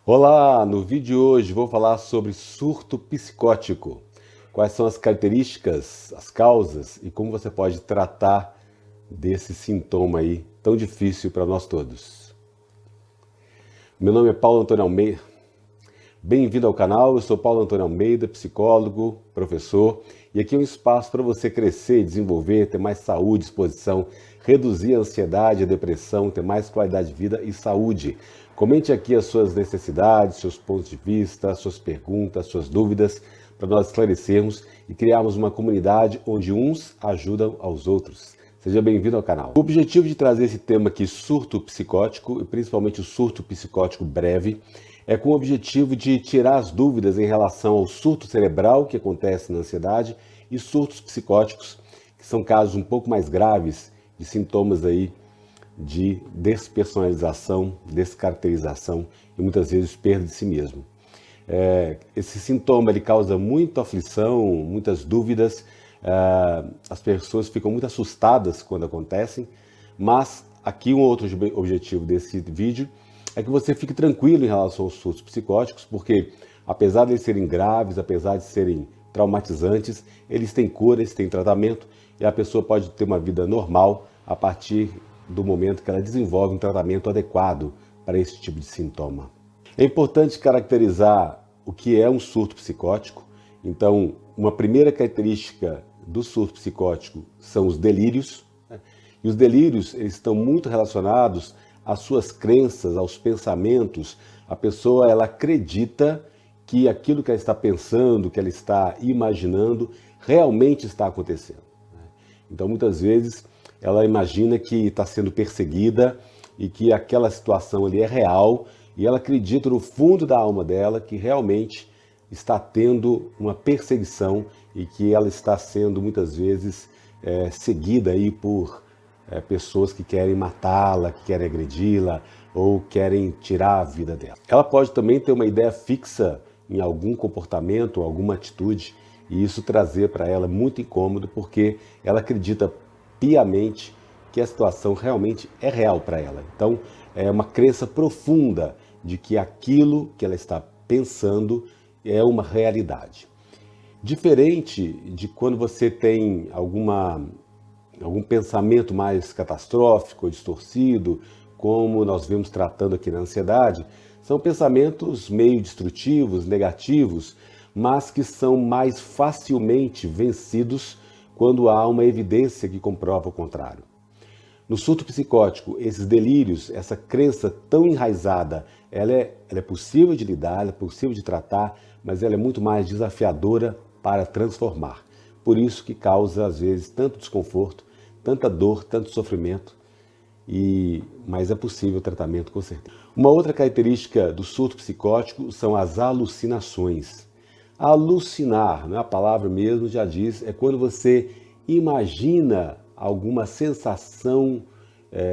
Olá, no vídeo de hoje vou falar sobre surto psicótico. Quais são as características, as causas e como você pode tratar desse sintoma aí tão difícil para nós todos. Meu nome é Paulo Antônio Almeida. Bem-vindo ao canal, eu sou Paulo Antônio Almeida, psicólogo, professor, e aqui é um espaço para você crescer, desenvolver, ter mais saúde, disposição, reduzir a ansiedade, a depressão, ter mais qualidade de vida e saúde. Comente aqui as suas necessidades, seus pontos de vista, suas perguntas, suas dúvidas, para nós esclarecermos e criarmos uma comunidade onde uns ajudam aos outros. Seja bem-vindo ao canal. O objetivo de trazer esse tema aqui, surto psicótico, e principalmente o surto psicótico breve, é com o objetivo de tirar as dúvidas em relação ao surto cerebral que acontece na ansiedade e surtos psicóticos, que são casos um pouco mais graves de sintomas aí de despersonalização, descaracterização e muitas vezes perda de si mesmo. Esse sintoma ele causa muita aflição, muitas dúvidas, as pessoas ficam muito assustadas quando acontecem, mas aqui um outro objetivo desse vídeo é que você fique tranquilo em relação aos surtos psicóticos, porque apesar de eles serem graves, apesar de serem traumatizantes, eles têm cura, eles têm tratamento e a pessoa pode ter uma vida normal a partir do momento que ela desenvolve um tratamento adequado para esse tipo de sintoma. É importante caracterizar o que é um surto psicótico. Então, uma primeira característica do surto psicótico são os delírios, né? E os delírios eles estão muito relacionados às suas crenças, aos pensamentos. A pessoa ela acredita que aquilo que ela está pensando, que ela está imaginando, realmente está acontecendo. Então, muitas vezes, ela imagina que está sendo perseguida e que aquela situação ali é real e ela acredita no fundo da alma dela que realmente está tendo uma perseguição e que ela está sendo muitas vezes seguida aí por pessoas que querem matá-la, que querem agredi-la ou querem tirar a vida dela. Ela pode também ter uma ideia fixa em algum comportamento, alguma atitude e isso trazer para ela muito incômodo porque ela acredita piamente que a situação realmente é real para ela. Então, é uma crença profunda de que aquilo que ela está pensando é uma realidade. Diferente de quando você tem algum pensamento mais catastrófico ou distorcido, como nós vemos tratando aqui na ansiedade, são pensamentos meio destrutivos, negativos, mas que são mais facilmente vencidos quando há uma evidência que comprova o contrário. No surto psicótico, esses delírios, essa crença tão enraizada, ela é possível de lidar, ela é possível de tratar, mas ela é muito mais desafiadora para transformar. Por isso que causa, às vezes, tanto desconforto, tanta dor, tanto sofrimento, mas é possível o tratamento com certeza. Uma outra característica do surto psicótico são as alucinações. Alucinar, não é a palavra mesmo, já diz, é quando você imagina alguma sensação,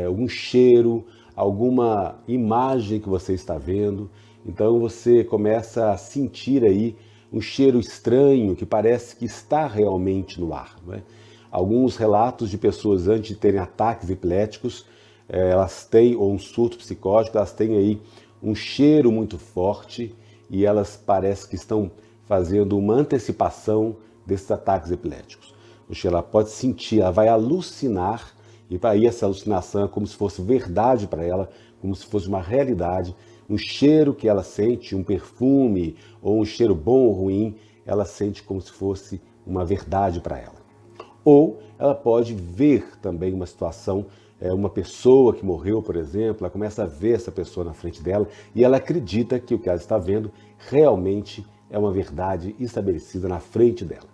algum cheiro, alguma imagem que você está vendo. Então você começa a sentir aí um cheiro estranho que parece que está realmente no ar. Não é? Alguns relatos de pessoas antes de terem ataques epiléticos, elas têm, ou um surto psicótico, elas têm aí um cheiro muito forte e elas parecem que estão fazendo uma antecipação desses ataques epiléticos. Ou seja, ela pode sentir, ela vai alucinar, e para aí essa alucinação é como se fosse verdade para ela, como se fosse uma realidade, um cheiro que ela sente, um perfume, ou um cheiro bom ou ruim, ela sente como se fosse uma verdade para ela. Ou ela pode ver também uma situação, uma pessoa que morreu, por exemplo, ela começa a ver essa pessoa na frente dela e ela acredita que o que ela está vendo realmente é uma verdade estabelecida na frente dela.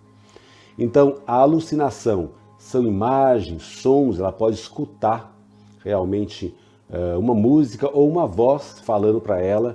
Então, a alucinação são imagens, sons, ela pode escutar realmente uma música ou uma voz falando para ela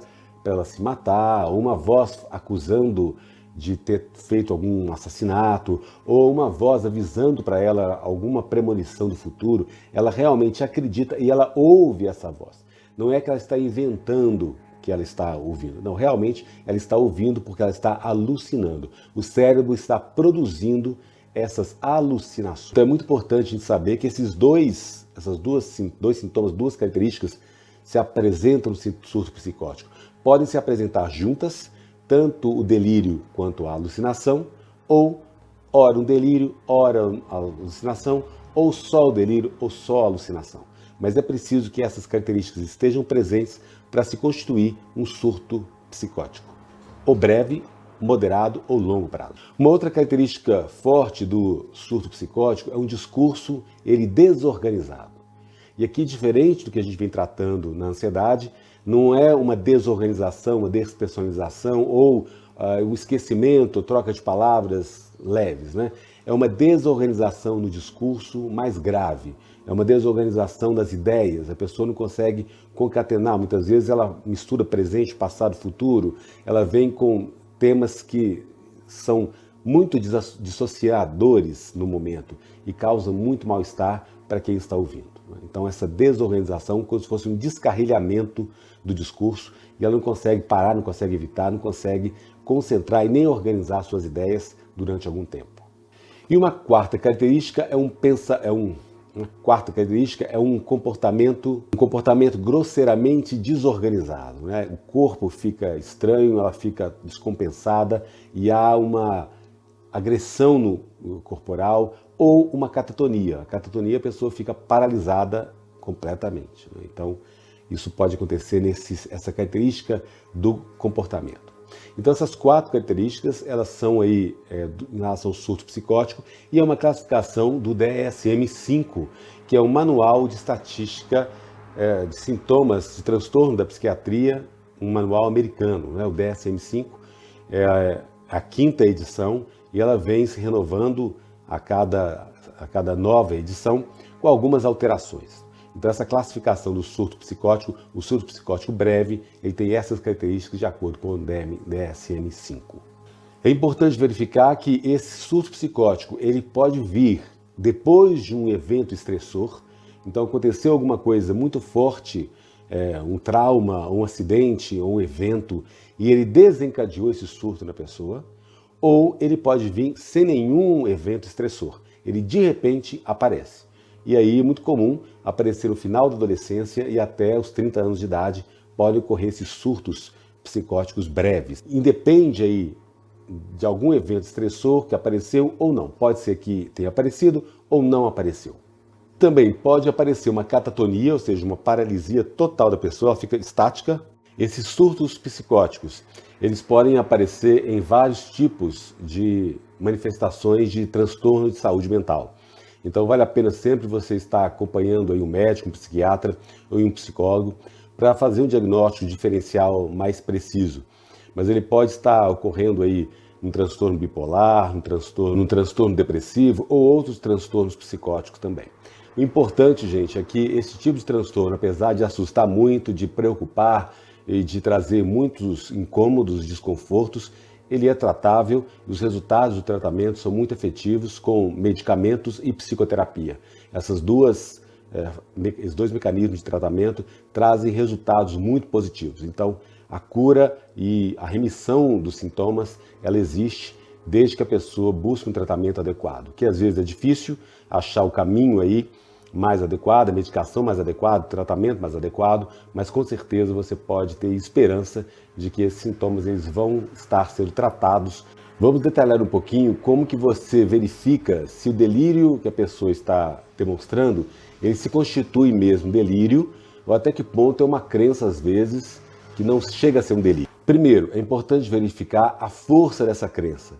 se matar, ou uma voz acusando de ter feito algum assassinato, ou uma voz avisando para ela alguma premonição do futuro. Ela realmente acredita e ela ouve essa voz. Não é que ela está inventando que ela está ouvindo. Não, realmente ela está ouvindo porque ela está alucinando. O cérebro está produzindo essas alucinações. Então é muito importante a gente saber que esses dois sintomas, duas características se apresentam no surto psicótico. podem se apresentar juntas, tanto o delírio quanto a alucinação, ou ora um delírio, ora a alucinação, ou só o delírio ou só a alucinação. Mas é preciso que essas características estejam presentes para se constituir um surto psicótico, ou breve, moderado ou longo prazo. Uma outra característica forte do surto psicótico é um discurso desorganizado. E aqui, diferente do que a gente vem tratando na ansiedade, não é uma desorganização, uma despersonalização ou o esquecimento, troca de palavras leves, né? É uma desorganização no discurso mais grave, é uma desorganização das ideias, a pessoa não consegue concatenar, muitas vezes ela mistura presente, passado, futuro, ela vem com temas que são muito dissociadores no momento e causam muito mal-estar para quem está ouvindo. Então essa desorganização, como se fosse um descarrilhamento do discurso, e ela não consegue parar, não consegue evitar, não consegue concentrar e nem organizar suas ideias durante algum tempo. E uma quarta característica é um comportamento grosseiramente desorganizado, né? O corpo fica estranho, ela fica descompensada e há uma agressão no corporal ou uma catatonia. A catatonia, a pessoa fica paralisada completamente, né? Então, isso pode acontecer essa característica do comportamento. Então, essas quatro características, elas são aí em relação ao surto psicótico e é uma classificação do DSM-5, que é um manual de estatística de sintomas de transtorno da psiquiatria, um manual americano, né? O DSM-5 é a quinta edição e ela vem se renovando a cada nova edição com algumas alterações. Então essa classificação do surto psicótico, o surto psicótico breve, ele tem essas características de acordo com o DSM-5. É importante verificar que esse surto psicótico, ele pode vir depois de um evento estressor. Então aconteceu alguma coisa muito forte, um trauma, um acidente ou um evento, e ele desencadeou esse surto na pessoa, ou ele pode vir sem nenhum evento estressor. Ele de repente aparece. E aí é muito comum aparecer no final da adolescência e até os 30 anos de idade podem ocorrer esses surtos psicóticos breves. Independe aí de algum evento estressor que apareceu ou não. Pode ser que tenha aparecido ou não apareceu. Também pode aparecer uma catatonia, ou seja, uma paralisia total da pessoa, ela fica estática. Esses surtos psicóticos, eles podem aparecer em vários tipos de manifestações de transtorno de saúde mental. Então vale a pena sempre você estar acompanhando aí um médico, um psiquiatra ou um psicólogo para fazer um diagnóstico diferencial mais preciso. Mas ele pode estar ocorrendo aí um transtorno bipolar, um transtorno depressivo ou outros transtornos psicóticos também. O importante, gente, é que esse tipo de transtorno, apesar de assustar muito, de preocupar e de trazer muitos incômodos, desconfortos, ele é tratável e os resultados do tratamento são muito efetivos com medicamentos e psicoterapia. Esses dois mecanismos de tratamento trazem resultados muito positivos. Então, a cura e a remissão dos sintomas, ela existe desde que a pessoa busque um tratamento adequado, que às vezes é difícil achar o caminho aí mais adequado, a medicação mais adequada, o tratamento mais adequado, mas com certeza você pode ter esperança de que esses sintomas eles vão estar sendo tratados. Vamos detalhar um pouquinho como que você verifica se o delírio que a pessoa está demonstrando, ele se constitui mesmo delírio, ou até que ponto é uma crença, às vezes, que não chega a ser um delírio. Primeiro, é importante verificar a força dessa crença.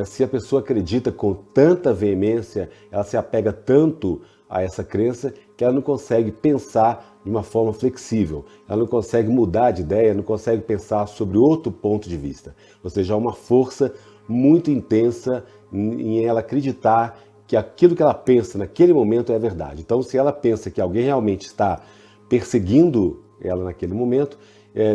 Se a pessoa acredita com tanta veemência, ela se apega tanto a essa crença que ela não consegue pensar de uma forma flexível, ela não consegue mudar de ideia, não consegue pensar sobre outro ponto de vista. Ou seja, há uma força muito intensa em ela acreditar que aquilo que ela pensa naquele momento é verdade. Então, se ela pensa que alguém realmente está perseguindo ela naquele momento,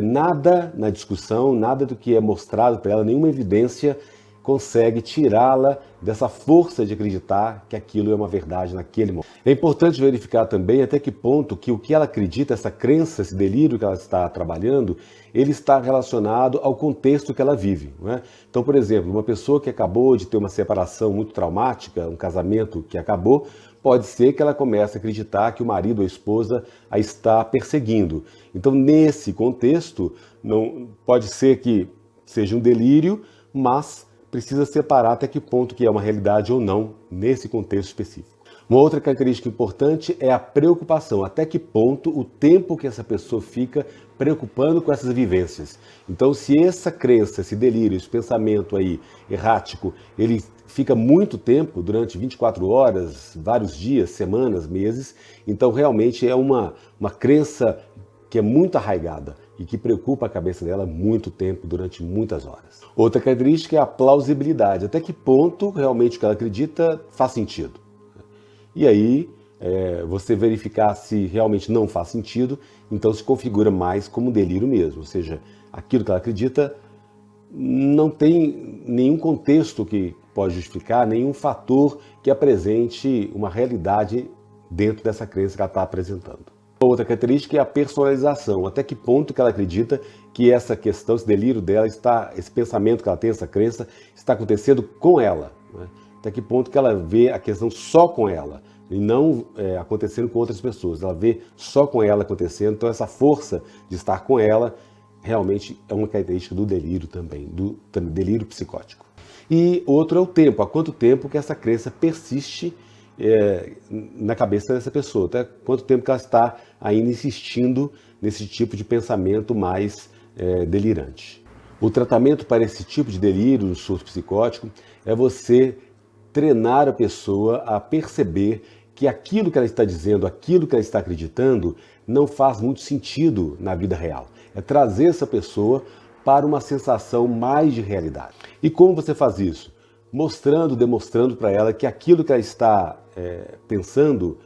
nada na discussão, nada do que é mostrado para ela, nenhuma evidência consegue tirá-la dessa força de acreditar que aquilo é uma verdade naquele momento. É importante verificar também até que ponto que o que ela acredita, essa crença, esse delírio que ela está trabalhando, ele está relacionado ao contexto que ela vive, não é? Então, por exemplo, uma pessoa que acabou de ter uma separação muito traumática, um casamento que acabou, pode ser que ela comece a acreditar que o marido ou a esposa a está perseguindo. Então, nesse contexto, não pode ser que seja um delírio, mas precisa separar até que ponto que é uma realidade ou não nesse contexto específico. Uma outra característica importante é a preocupação, até que ponto o tempo que essa pessoa fica preocupando com essas vivências. Então, se essa crença, esse delírio, esse pensamento aí errático, ele fica muito tempo, durante 24 horas, vários dias, semanas, meses, então realmente é uma crença que é muito arraigada e que preocupa a cabeça dela muito tempo, durante muitas horas. Outra característica é a plausibilidade, até que ponto realmente o que ela acredita faz sentido. E aí, você verificar se realmente não faz sentido, então se configura mais como um delírio mesmo, ou seja, aquilo que ela acredita não tem nenhum contexto que pode justificar, nenhum fator que apresente uma realidade dentro dessa crença que ela está apresentando. Outra característica é a personalização, até que ponto que ela acredita que essa questão, esse delírio dela, esse pensamento que ela tem, essa crença, está acontecendo com ela, né? Até que ponto que ela vê a questão só com ela, e não acontecendo com outras pessoas. Ela vê só com ela acontecendo, então essa força de estar com ela realmente é uma característica do delírio também, do delírio psicótico. E outro é o tempo, há quanto tempo que essa crença persiste na cabeça dessa pessoa, até quanto tempo que ela está ainda insistindo nesse tipo de pensamento mais delirante. O tratamento para esse tipo de delírio, no surto psicótico, é você treinar a pessoa a perceber que aquilo que ela está dizendo, aquilo que ela está acreditando, não faz muito sentido na vida real. É trazer essa pessoa para uma sensação mais de realidade. E como você faz isso? Mostrando, demonstrando para ela que aquilo que ela está pensando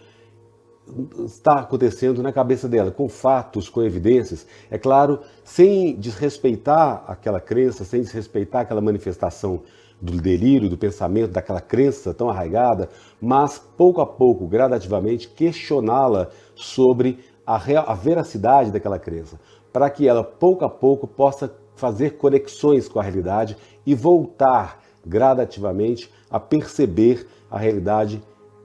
está acontecendo na cabeça dela, com fatos, com evidências, é claro, sem desrespeitar aquela crença, sem desrespeitar aquela manifestação do delírio, do pensamento, daquela crença tão arraigada, mas pouco a pouco, gradativamente, questioná-la sobre a veracidade daquela crença, para que ela, pouco a pouco, possa fazer conexões com a realidade e voltar gradativamente a perceber a realidade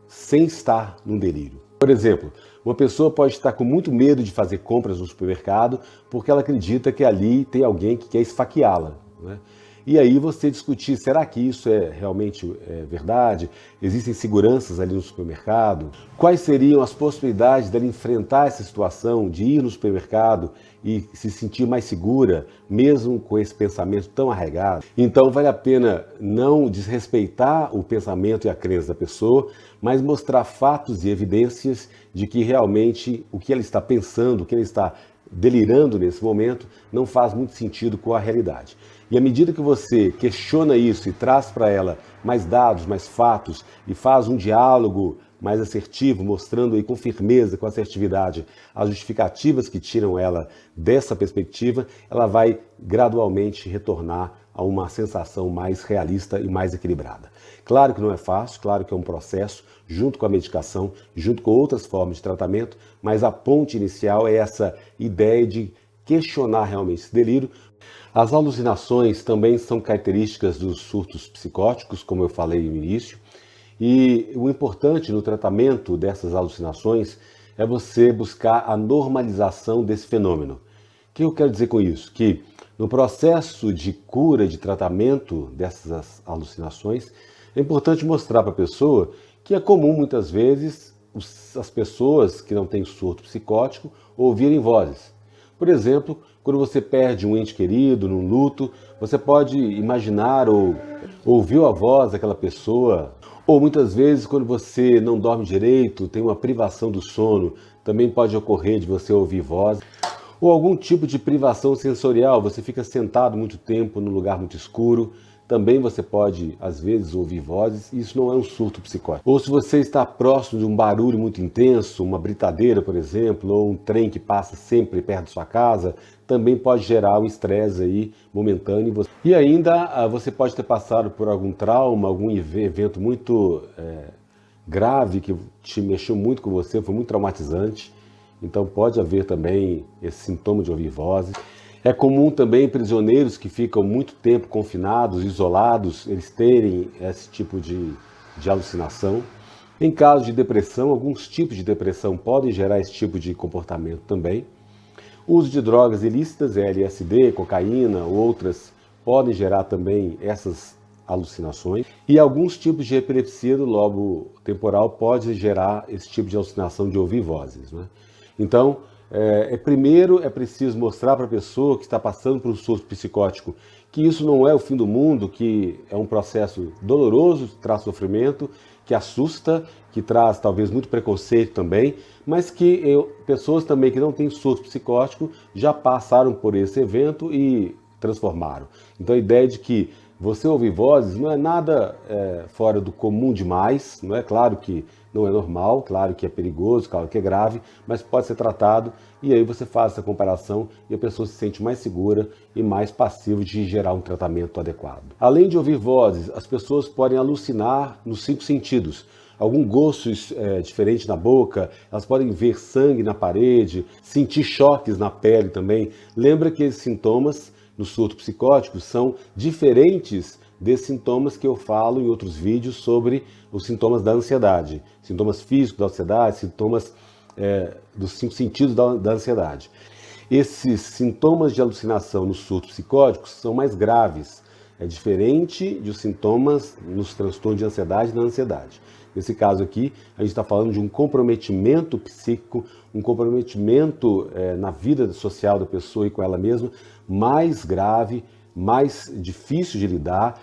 sem estar num delírio. Por exemplo, uma pessoa pode estar com muito medo de fazer compras no supermercado porque ela acredita que ali tem alguém que quer esfaqueá-la, né? E aí você discutir, será que isso é realmente verdade? Existem seguranças ali no supermercado? Quais seriam as possibilidades dela enfrentar essa situação, de ir no supermercado e se sentir mais segura, mesmo com esse pensamento tão arraigado? Então vale a pena não desrespeitar o pensamento e a crença da pessoa, mas mostrar fatos e evidências de que realmente o que ela está pensando, o que ela está delirando nesse momento, não faz muito sentido com a realidade. E à medida que você questiona isso e traz para ela mais dados, mais fatos, e faz um diálogo mais assertivo, mostrando aí com firmeza, com assertividade, as justificativas que tiram ela dessa perspectiva, ela vai gradualmente retornar a uma sensação mais realista e mais equilibrada. Claro que não é fácil, claro que é um processo, junto com a medicação, junto com outras formas de tratamento, mas a ponte inicial é essa ideia de questionar realmente esse delírio. As alucinações também são características dos surtos psicóticos, como eu falei no início, e o importante no tratamento dessas alucinações é você buscar a normalização desse fenômeno. O que eu quero dizer com isso? Que no processo de cura, de tratamento dessas alucinações, é importante mostrar para a pessoa que é comum muitas vezes as pessoas que não têm surto psicótico ouvirem vozes. Por exemplo, quando você perde um ente querido num luto, você pode imaginar ou ouvir a voz daquela pessoa. Ou muitas vezes, quando você não dorme direito, tem uma privação do sono, também pode ocorrer de você ouvir voz. Ou algum tipo de privação sensorial, você fica sentado muito tempo num lugar muito escuro, também você pode, às vezes, ouvir vozes, e isso não é um surto psicótico. Ou se você está próximo de um barulho muito intenso, uma britadeira, por exemplo, ou um trem que passa sempre perto de sua casa, também pode gerar um estresse aí momentâneo. E ainda você pode ter passado por algum trauma, algum evento muito grave que te mexeu muito com você, foi muito traumatizante. Então pode haver também esse sintoma de ouvir vozes. É comum também prisioneiros que ficam muito tempo confinados, isolados, eles terem esse tipo de alucinação. Em caso de depressão, alguns tipos de depressão podem gerar esse tipo de comportamento também. O uso de drogas ilícitas, LSD, cocaína ou outras, podem gerar também essas alucinações. E alguns tipos de epilepsia do lobo temporal podem gerar esse tipo de alucinação de ouvir vozes, né? Então, primeiro é preciso mostrar para a pessoa que está passando por um surto psicótico que isso não é o fim do mundo, que é um processo doloroso, que traz sofrimento, que assusta, que traz talvez muito preconceito também, mas que pessoas também que não têm surto psicótico já passaram por esse evento e transformaram. Então a ideia de que você ouvir vozes não é nada fora do comum demais, não é? Claro que não é normal, claro que é perigoso, claro que é grave, mas pode ser tratado e aí você faz essa comparação e a pessoa se sente mais segura e mais passiva de gerar um tratamento adequado. Além de ouvir vozes, as pessoas podem alucinar nos 5 sentidos. Algum gosto diferente na boca, elas podem ver sangue na parede, sentir choques na pele também. Lembra que esses sintomas no surto psicótico são diferentes desses sintomas que eu falo em outros vídeos sobre os sintomas da ansiedade, sintomas físicos da ansiedade, sintomas dos 5 sentidos da ansiedade. Esses sintomas de alucinação no surto psicótico são mais graves, é diferente dos sintomas nos transtornos de ansiedade e da ansiedade. Nesse caso aqui, a gente está falando de um comprometimento psíquico, um comprometimento na vida social da pessoa e com ela mesma, mais grave, mais difícil de lidar.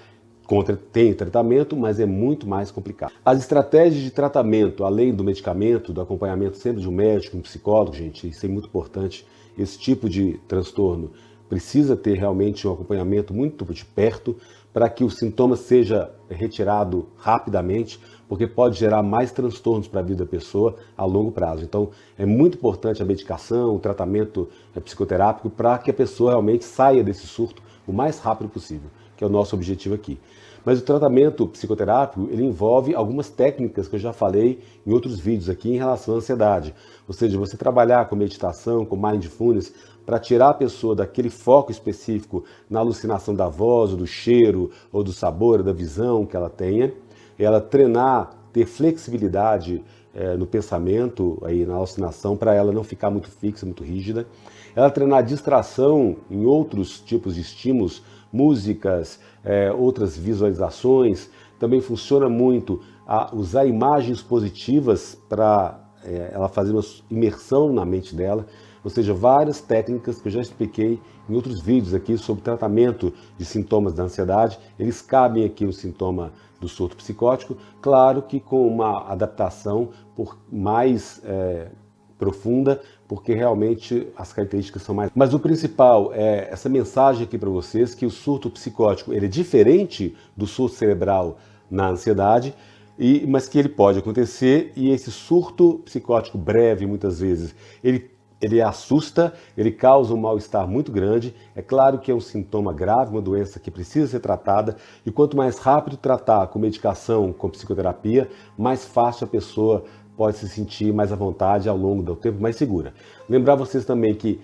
Tem tratamento, mas é muito mais complicado. As estratégias de tratamento, além do medicamento, do acompanhamento sempre de um médico, um psicólogo, gente, isso é muito importante. Esse tipo de transtorno precisa ter realmente um acompanhamento muito de perto para que o sintoma seja retirado rapidamente, porque pode gerar mais transtornos para a vida da pessoa a longo prazo. Então, é muito importante a medicação, o tratamento psicoterápico para que a pessoa realmente saia desse surto o mais rápido possível, que é o nosso objetivo aqui. Mas o tratamento psicoterápico, ele envolve algumas técnicas que eu já falei em outros vídeos aqui em relação à ansiedade. Ou seja, você trabalhar com meditação, com mindfulness, para tirar a pessoa daquele foco específico na alucinação da voz, ou do cheiro, ou do sabor, ou da visão que ela tenha. Ela treinar, ter flexibilidade no pensamento, aí, na alucinação, para ela não ficar muito fixa, muito rígida. Ela treinar distração em outros tipos de estímulos, músicas, outras visualizações. Também funciona muito a usar imagens positivas para ela fazer uma imersão na mente dela. Ou seja, várias técnicas que eu já expliquei em outros vídeos aqui sobre tratamento de sintomas da ansiedade. Eles cabem aqui no sintoma do surto psicótico, claro que com uma adaptação mais profunda, porque realmente as características são mais... Mas o principal é essa mensagem aqui para vocês, que o surto psicótico ele é diferente do surto cerebral na ansiedade, mas que ele pode acontecer, e esse surto psicótico breve, muitas vezes, ele assusta, ele causa um mal-estar muito grande. É claro que é um sintoma grave, uma doença que precisa ser tratada, e quanto mais rápido tratar com medicação, com psicoterapia, mais fácil a pessoa pode se sentir mais à vontade ao longo do tempo, mais segura. Lembrar vocês também que,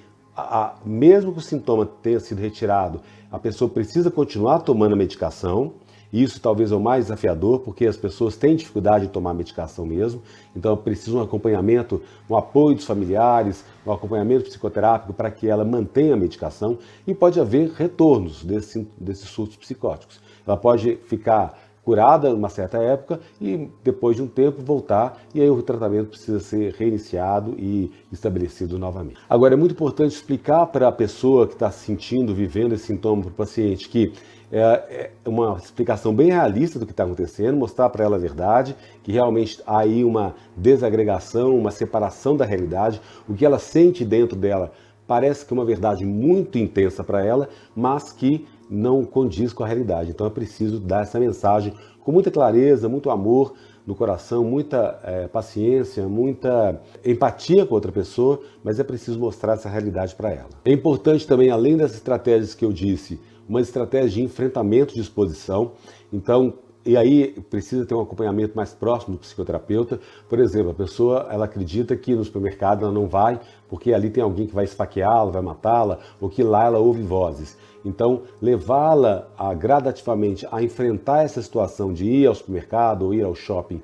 mesmo que o sintoma tenha sido retirado, a pessoa precisa continuar tomando a medicação. Isso talvez é o mais desafiador, porque as pessoas têm dificuldade de tomar medicação mesmo, então precisam de um acompanhamento, um apoio dos familiares, um acompanhamento psicoterápico para que ela mantenha a medicação, e pode haver retornos desses surtos psicóticos. Ela pode ficar curada uma certa época e depois de um tempo voltar, e aí o tratamento precisa ser reiniciado e estabelecido novamente. Agora é muito importante explicar para a pessoa que está sentindo, vivendo esse sintoma, para o paciente, que é uma explicação bem realista do que está acontecendo, mostrar para ela a verdade, que realmente há aí uma desagregação, uma separação da realidade, o que ela sente dentro dela parece que é uma verdade muito intensa para ela, mas que não condiz com a realidade. Então é preciso dar essa mensagem com muita clareza, muito amor no coração, muita paciência, muita empatia com outra pessoa, mas é preciso mostrar essa realidade para ela. É importante também, além das estratégias que eu disse, uma estratégia de enfrentamento de exposição. Então, e aí precisa ter um acompanhamento mais próximo do psicoterapeuta. Por exemplo, a pessoa ela acredita que no supermercado ela não vai porque ali tem alguém que vai esfaqueá-la, vai matá-la, ou que lá ela ouve vozes. Então, levá-la gradativamente a enfrentar essa situação de ir ao supermercado ou ir ao shopping,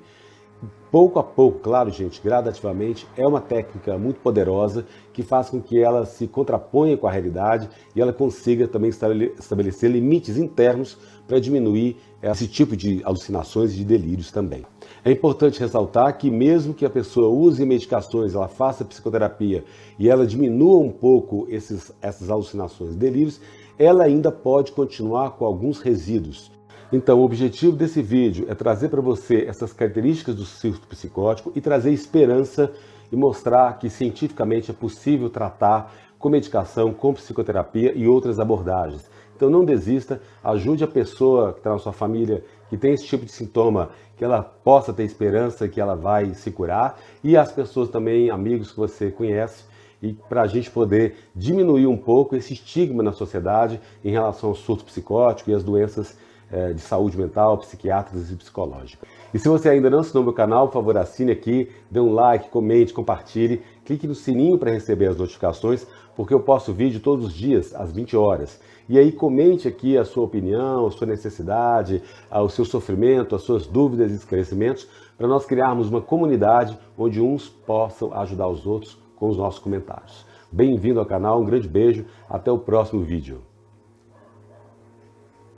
pouco a pouco, claro, gente, gradativamente, é uma técnica muito poderosa que faz com que ela se contraponha com a realidade e ela consiga também estabelecer limites internos para diminuir esse tipo de alucinações e de delírios também. É importante ressaltar que mesmo que a pessoa use medicações, ela faça psicoterapia e ela diminua um pouco essas alucinações e delírios, ela ainda pode continuar com alguns resíduos. Então, o objetivo desse vídeo é trazer para você essas características do surto psicótico e trazer esperança e mostrar que cientificamente é possível tratar com medicação, com psicoterapia e outras abordagens. Então não desista, ajude a pessoa que está na sua família, que tem esse tipo de sintoma, que ela possa ter esperança que ela vai se curar, e as pessoas também, amigos que você conhece, e para a gente poder diminuir um pouco esse estigma na sociedade em relação ao surto psicótico e as doenças de saúde mental, psiquiátricas e psicológicas. E se você ainda não assinou meu canal, por favor, assine aqui, dê um like, comente, compartilhe, clique no sininho para receber as notificações, porque eu posto vídeo todos os dias, às 20 horas. E aí comente aqui a sua opinião, a sua necessidade, o seu sofrimento, as suas dúvidas e esclarecimentos, para nós criarmos uma comunidade onde uns possam ajudar os outros com os nossos comentários. Bem-vindo ao canal, um grande beijo, até o próximo vídeo.